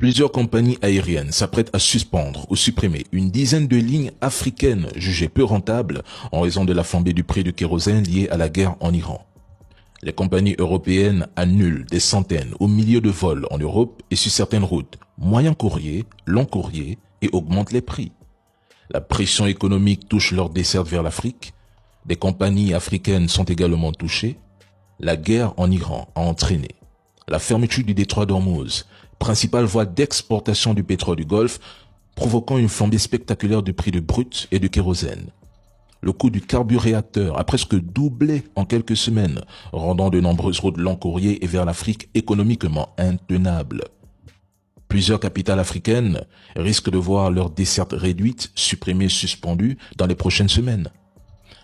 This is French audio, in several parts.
Plusieurs compagnies aériennes s'apprêtent à suspendre ou supprimer une dizaine de lignes africaines jugées peu rentables en raison de la flambée du prix du kérosène lié à la guerre en Iran. Les compagnies européennes annulent des centaines ou milliers de vols en Europe et sur certaines routes, moyen courrier, long courrier, et augmentent les prix. La pression économique touche leurs dessertes vers l'Afrique. Des compagnies africaines sont également touchées. La guerre en Iran a entraîné la fermeture du détroit d'Ormuz, principale voie d'exportation du pétrole du Golfe, provoquant une flambée spectaculaire du prix du brut et du kérosène. Le coût du carburéacteur a presque doublé en quelques semaines, rendant de nombreuses routes long courrier et vers l'Afrique économiquement intenables. Plusieurs capitales africaines risquent de voir leurs dessertes réduites, supprimées, suspendues dans les prochaines semaines.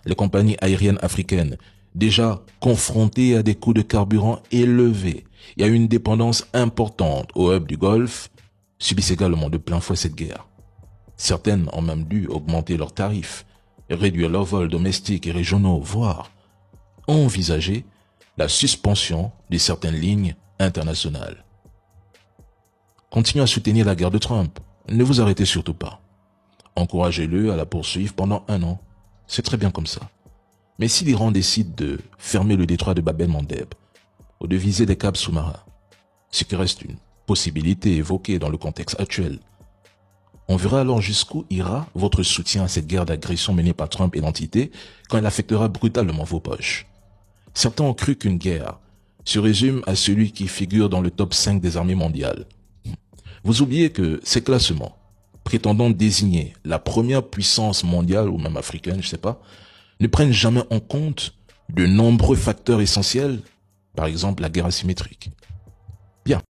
Les compagnies aériennes africaines, déjà confrontées à des coûts de carburant élevés et à une dépendance importante au hub du Golfe, subissent également de plein fouet cette guerre. Certaines ont même dû augmenter leurs tarifs, réduire leurs vols domestiques et régionaux, voire envisager la suspension de certaines lignes internationales. Continuez à soutenir la guerre de Trump. Ne vous arrêtez surtout pas. Encouragez-le à la poursuivre pendant 1 an. C'est très bien comme ça. Mais si l'Iran décide de fermer le détroit de Bab el-Mandeb ou de viser des câbles sous-marins, ce qui reste une possibilité évoquée dans le contexte actuel, on verra alors jusqu'où ira votre soutien à cette guerre d'agression menée par Trump et l'entité quand elle affectera brutalement vos poches. Certains ont cru qu'une guerre se résume à celui qui figure dans le top 5 des armées mondiales. Vous oubliez que ces classements, prétendant désigner la première puissance mondiale ou même africaine, je sais pas, ne prennent jamais en compte de nombreux facteurs essentiels, par exemple la guerre asymétrique. Bien.